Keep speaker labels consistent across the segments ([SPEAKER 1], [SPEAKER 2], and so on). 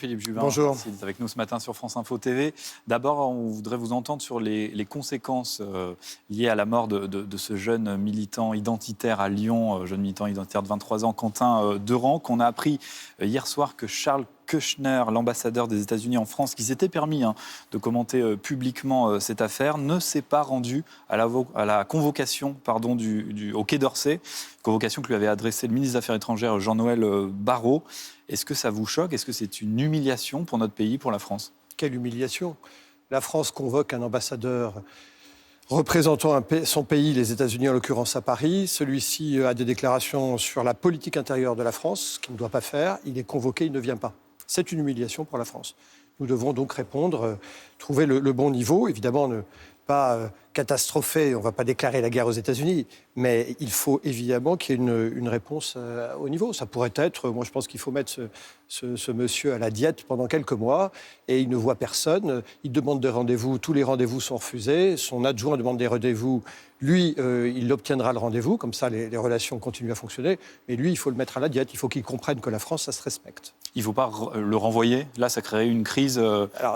[SPEAKER 1] Philippe Juvin.
[SPEAKER 2] Bonjour.
[SPEAKER 1] Merci d'être avec nous ce matin sur France Info TV. D'abord, on voudrait vous entendre sur les conséquences liées à la mort de ce jeune militant identitaire à Lyon, jeune militant identitaire de 23 ans, Quentin Deran, qu'on a appris hier soir que Charles Kushner, l'ambassadeur des États-Unis en France, qui s'était permis de commenter publiquement cette affaire, ne s'est pas rendu à la convocation au Quai d'Orsay, convocation que lui avait adressée le ministre des Affaires étrangères Jean-Noël Barrot. Est-ce que ça vous choque ? Est-ce que c'est une humiliation pour notre pays, pour la France ?
[SPEAKER 2] Quelle humiliation ! La France convoque un ambassadeur représentant son pays, les États-Unis en l'occurrence à Paris. Celui-ci a des déclarations sur la politique intérieure de la France, ce qu'il ne doit pas faire. Il est convoqué, il ne vient pas. C'est une humiliation pour la France. Nous devons donc répondre, trouver le bon niveau. Évidemment, ne pas catastropher, on ne va pas déclarer la guerre aux États-Unis, mais il faut évidemment qu'il y ait une réponse au niveau. Ça pourrait être, moi je pense qu'il faut mettre ce monsieur à la diète pendant quelques mois, et il ne voit personne, il demande des rendez-vous, tous les rendez-vous sont refusés, son adjoint demande des rendez-vous, lui, il obtiendra le rendez-vous, comme ça les relations continuent à fonctionner, mais lui, il faut le mettre à la diète, il faut qu'il comprenne que la France, ça se respecte.
[SPEAKER 1] Il ne faut pas le renvoyer ? Là, ça créerait une crise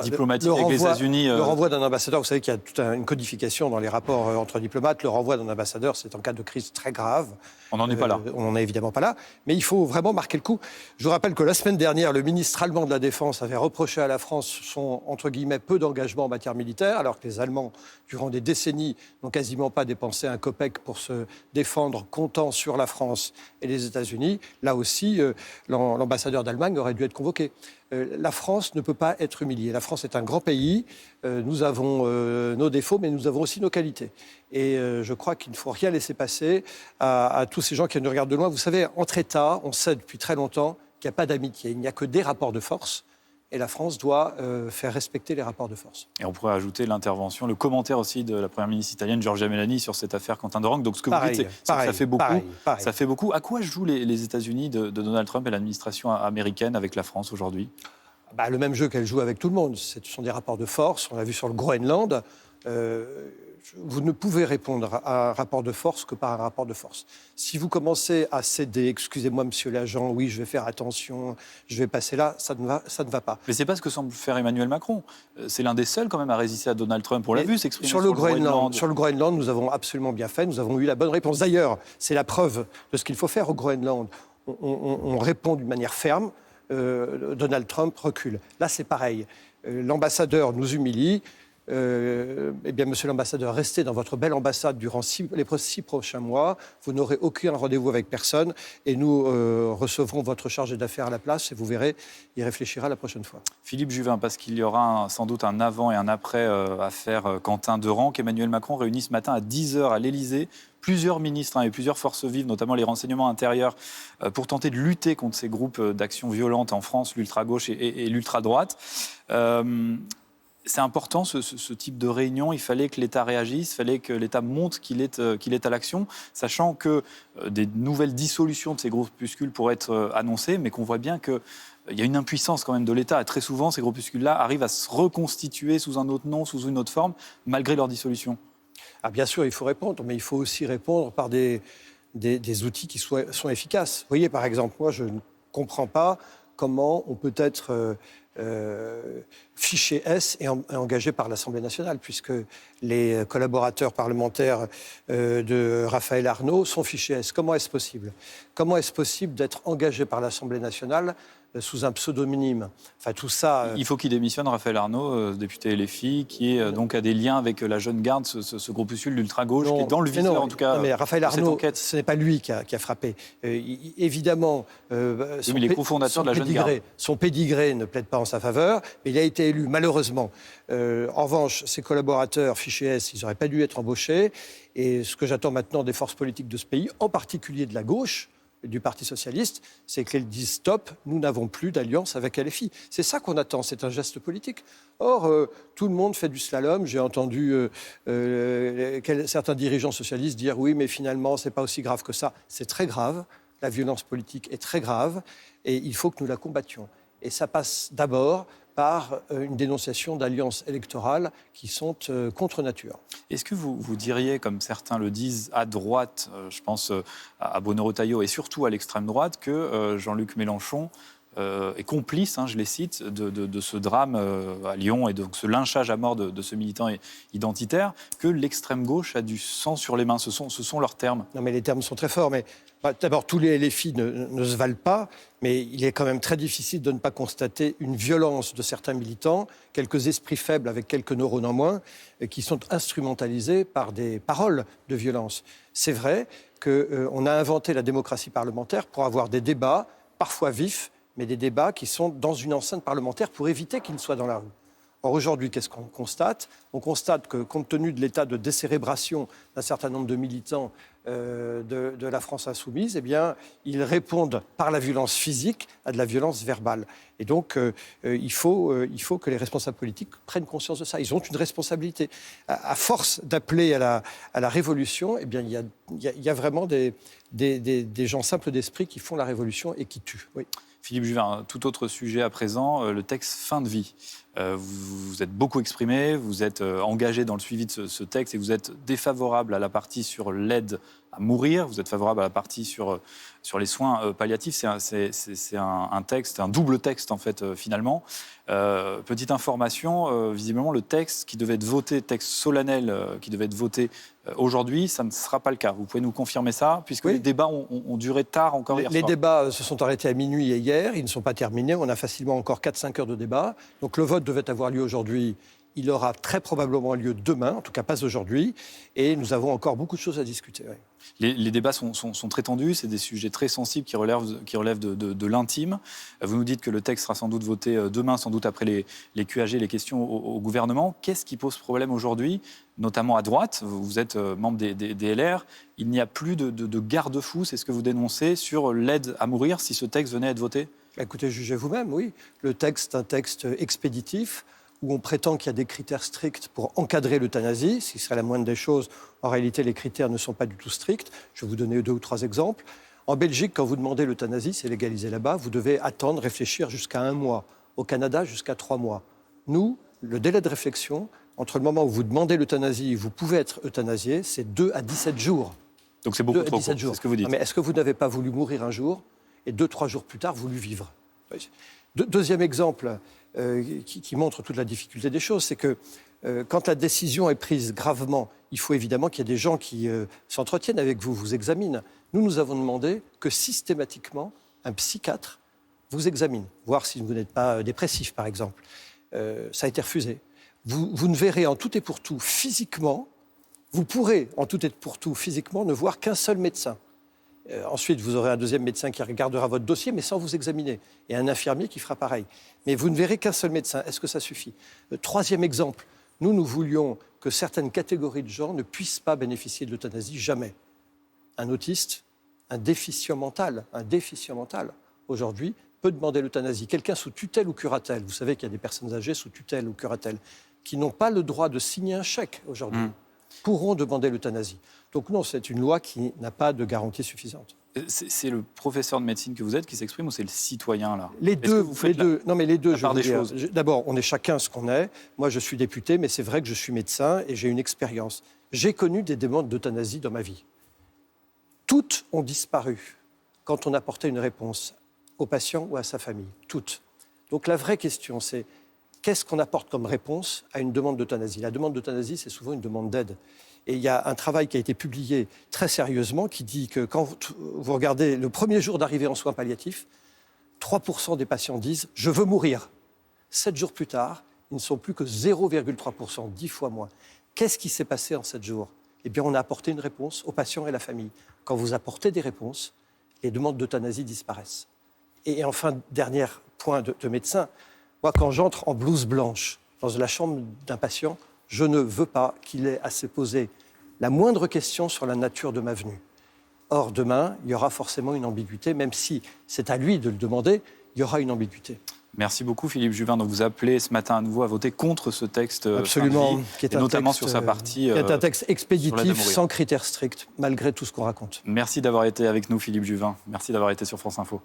[SPEAKER 1] diplomatique avec les États-Unis.
[SPEAKER 2] Le renvoi d'un ambassadeur, vous savez qu'il y a toute une codification dans les rapports entre diplomates. Le renvoi d'un ambassadeur, c'est en cas de crise très grave.
[SPEAKER 1] On n'en est pas là.
[SPEAKER 2] On n'en est évidemment pas là. Mais il faut vraiment marquer le coup. Je vous rappelle que la semaine dernière, le ministre allemand de la Défense avait reproché à la France son, entre guillemets, peu d'engagement en matière militaire, alors que les Allemands, durant des décennies, n'ont quasiment pas dépensé un copec pour se défendre, comptant sur la France et les États-Unis. Là aussi, l'ambassadeur d'Allemagne aurait dû être convoqué. La France ne peut pas être humiliée. La France est un grand pays. Nous avons nos défauts, mais nous avons aussi nos qualités. Et je crois qu'il ne faut rien laisser passer à tous ces gens qui nous regardent de loin. Vous savez, entre États, on sait depuis très longtemps qu'il n'y a pas d'amitié. Il n'y a que des rapports de force. Et la France doit faire respecter les rapports de force.
[SPEAKER 1] Et on pourrait ajouter l'intervention, le commentaire aussi de la première ministre italienne, Giorgia Meloni, sur cette affaire Quentin Deran. Donc ce que vous dites, c'est que ça fait beaucoup.
[SPEAKER 2] Pareil.
[SPEAKER 1] Ça fait beaucoup. À quoi jouent les États-Unis de Donald Trump et l'administration américaine avec la France aujourd'hui ?
[SPEAKER 2] Le même jeu qu'elle joue avec tout le monde. Ce sont des rapports de force. On l'a vu sur le Groenland. Vous ne pouvez répondre à un rapport de force que par un rapport de force. Si vous commencez à céder, excusez-moi monsieur l'agent, oui je vais faire attention, je vais passer là, ça ne va pas.
[SPEAKER 1] Mais c'est pas ce que semble faire Emmanuel Macron. C'est l'un des seuls quand même à résister à Donald Trump. On l'a vu s'exprimer sur le Groenland.
[SPEAKER 2] Sur le Groenland, nous avons absolument bien fait, nous avons eu la bonne réponse. D'ailleurs, c'est la preuve de ce qu'il faut faire au Groenland. On répond d'une manière ferme, Donald Trump recule. Là c'est pareil, l'ambassadeur nous humilie. Monsieur l'ambassadeur, restez dans votre belle ambassade durant les 6 prochains mois. Vous n'aurez aucun rendez-vous avec personne et nous recevrons votre chargé d'affaires à la place et vous verrez, il réfléchira la prochaine fois.
[SPEAKER 1] Philippe Juvin, parce qu'il y aura sans doute un avant et un après affaire Quentin Deran, qu'Emmanuel Macron réunit ce matin à 10h à l'Élysée plusieurs ministres et plusieurs forces vives, notamment les renseignements intérieurs, pour tenter de lutter contre ces groupes d'action violente en France, l'ultra-gauche et l'ultra-droite. C'est important ce type de réunion. Il fallait que l'État réagisse, il fallait que l'État montre qu'il est à l'action, sachant que des nouvelles dissolutions de ces groupuscules pourraient être annoncées, mais qu'on voit bien qu'il y a une impuissance quand même de l'État. Et très souvent, ces groupuscules-là arrivent à se reconstituer sous un autre nom, sous une autre forme, malgré leur dissolution.
[SPEAKER 2] Bien sûr, il faut répondre, mais il faut aussi répondre par des outils qui sont efficaces. Vous voyez, par exemple, moi, je ne comprends pas comment on peut être fiché S et engagé par l'Assemblée nationale, puisque les collaborateurs parlementaires de Raphaël Arnaud sont fichés S. Comment est-ce possible ? Comment est-ce possible d'être engagé par l'Assemblée nationale sous un pseudonyme ? Enfin, tout ça...
[SPEAKER 1] Il faut qu'il démissionne, Raphaël Arnaud, député LFI, qui donc a des liens avec la Jeune Garde, ce groupuscule d'ultra-gauche, qui est dans le viseur, en tout cas.
[SPEAKER 2] Non, mais Raphaël Arnaud, ce n'est pas lui qui a frappé. Évidemment,
[SPEAKER 1] mais les cofondateurs de la Jeune Garde.
[SPEAKER 2] Son pédigré ne plaide pas en sa faveur, mais il a été élu, malheureusement. En revanche, ses collaborateurs fichés S, ils n'auraient pas dû être embauchés. Et ce que j'attends maintenant des forces politiques de ce pays, en particulier de la gauche, du Parti socialiste, c'est qu'elles disent stop, nous n'avons plus d'alliance avec LFI. C'est ça qu'on attend, c'est un geste politique. Or, tout le monde fait du slalom. J'ai entendu certains dirigeants socialistes dire oui, mais finalement, c'est pas aussi grave que ça. C'est très grave, la violence politique est très grave et il faut que nous la combattions. Et ça passe d'abord par une dénonciation d'alliances électorales qui sont contre nature.
[SPEAKER 1] Est-ce que vous diriez, comme certains le disent, à droite, je pense à Bruno Retailleau et surtout à l'extrême droite, que Jean-Luc Mélenchon est complice, je les cite, de ce drame à Lyon et de ce lynchage à mort de ce militant identitaire, que l'extrême gauche a du sang sur les mains. Ce sont leurs termes.
[SPEAKER 2] Non, mais les termes sont très forts. Mais d'abord, tous les LFI ne se valent pas, mais il est quand même très difficile de ne pas constater une violence de certains militants, quelques esprits faibles avec quelques neurones en moins, qui sont instrumentalisés par des paroles de violence. C'est vrai qu'on a inventé la démocratie parlementaire pour avoir des débats, parfois vifs, mais des débats qui sont dans une enceinte parlementaire pour éviter qu'ils ne soient dans la rue. Or, aujourd'hui, qu'est-ce qu'on constate ? On constate que, compte tenu de l'état de décérébration d'un certain nombre de militants de la France insoumise, eh bien, ils répondent par la violence physique à de la violence verbale. Et donc, il faut que les responsables politiques prennent conscience de ça. Ils ont une responsabilité. À force d'appeler à la révolution, eh bien, il y a vraiment des gens simples d'esprit qui font la révolution et qui tuent. Oui.
[SPEAKER 1] Philippe Juvin, tout autre sujet à présent, le texte fin de vie. Vous êtes beaucoup exprimé, vous êtes engagé dans le suivi de ce texte et vous êtes défavorable à la partie sur l'aide à mourir, vous êtes favorable à la partie sur les soins palliatifs. C'est un texte, un double texte en fait finalement. Petite information, visiblement le texte qui devait être voté, texte solennel qui devait être voté aujourd'hui, ça ne sera pas le cas. Vous pouvez nous confirmer ça, puisque les débats ont duré tard encore hier soir.
[SPEAKER 2] Les débats se sont arrêtés à minuit et hier, ils ne sont pas terminés, on a facilement encore 4-5 heures de débat. Donc le vote devait avoir lieu aujourd'hui, il aura très probablement lieu demain, en tout cas pas aujourd'hui, et nous avons encore beaucoup de choses à discuter. Oui.
[SPEAKER 1] Les débats sont très tendus, c'est des sujets très sensibles qui relèvent de l'intime. Vous nous dites que le texte sera sans doute voté demain, sans doute après les QAG, les questions au gouvernement. Qu'est-ce qui pose problème aujourd'hui, notamment à droite ? Vous êtes membre des LR. Il n'y a plus de garde-fou, c'est ce que vous dénoncez, sur l'aide à mourir si ce texte venait à être voté ?
[SPEAKER 2] Écoutez, jugez vous-même, oui. Le texte est un texte expéditif, où on prétend qu'il y a des critères stricts pour encadrer l'euthanasie, ce qui serait la moindre des choses. En réalité, les critères ne sont pas du tout stricts. Je vais vous donner 2 ou 3 exemples. En Belgique, quand vous demandez l'euthanasie, c'est légalisé là-bas, vous devez attendre, réfléchir jusqu'à 1 mois. Au Canada, jusqu'à 3 mois. Nous, le délai de réflexion, entre le moment où vous demandez l'euthanasie et vous pouvez être euthanasié, c'est 2 à 17 jours.
[SPEAKER 1] Donc c'est beaucoup trop court, c'est ce que vous dites.
[SPEAKER 2] Non, mais est-ce que vous n'avez pas voulu mourir un jour et 2-3 jours plus tard, voulu vivre ? Deuxième exemple qui montre toute la difficulté des choses, c'est que quand la décision est prise gravement, il faut évidemment qu'il y ait des gens qui s'entretiennent avec vous, vous examinent. Nous avons demandé que systématiquement, un psychiatre vous examine, voir si vous n'êtes pas dépressif, par exemple. Ça a été refusé. Vous ne verrez en tout et pour tout physiquement, vous pourrez en tout et pour tout physiquement ne voir qu'un seul médecin. Ensuite, vous aurez un deuxième médecin qui regardera votre dossier, mais sans vous examiner, et un infirmier qui fera pareil. Mais vous ne verrez qu'un seul médecin. Est-ce que ça suffit ? Troisième exemple, nous voulions que certaines catégories de gens ne puissent pas bénéficier de l'euthanasie, jamais. Un autiste, un déficient mental, aujourd'hui, peut demander l'euthanasie. Quelqu'un sous tutelle ou curatelle, vous savez qu'il y a des personnes âgées sous tutelle ou curatelle, qui n'ont pas le droit de signer un chèque aujourd'hui, pourront demander l'euthanasie. Donc non, c'est une loi qui n'a pas de garantie suffisante.
[SPEAKER 1] C'est le professeur de médecine que vous êtes qui s'exprime ou c'est le citoyen, là ?
[SPEAKER 2] Les deux. Non, mais les deux,
[SPEAKER 1] je veux dire.
[SPEAKER 2] D'abord, on est chacun ce qu'on est. Moi, je suis député, mais c'est vrai que je suis médecin et j'ai une expérience. J'ai connu des demandes d'euthanasie dans ma vie. Toutes ont disparu quand on apportait une réponse au patient ou à sa famille. Toutes. Donc la vraie question, c'est qu'est-ce qu'on apporte comme réponse à une demande d'euthanasie ? La demande d'euthanasie, c'est souvent une demande d'aide. Et il y a un travail qui a été publié très sérieusement qui dit que quand vous regardez le premier jour d'arrivée en soins palliatifs, 3% des patients disent « je veux mourir ». 7 jours plus tard, ils ne sont plus que 0,3%, 10 fois moins. Qu'est-ce qui s'est passé en 7 jours ? Eh bien, on a apporté une réponse aux patients et à la famille. Quand vous apportez des réponses, les demandes d'euthanasie disparaissent. Et enfin, dernier point de médecin, moi, quand j'entre en blouse blanche dans la chambre d'un patient, je ne veux pas qu'il ait à se poser la moindre question sur la nature de ma venue. Or, demain, il y aura forcément une ambiguïté, même si c'est à lui de le demander, il y aura une ambiguïté.
[SPEAKER 1] Merci beaucoup Philippe Juvin. Donc vous appelez ce matin à nouveau à voter contre ce texte.
[SPEAKER 2] Absolument,
[SPEAKER 1] qui est notamment sur sa partie.
[SPEAKER 2] Qui est un texte expéditif, sans critères stricts, malgré tout ce qu'on raconte.
[SPEAKER 1] Merci d'avoir été avec nous Philippe Juvin. Merci d'avoir été sur France Info.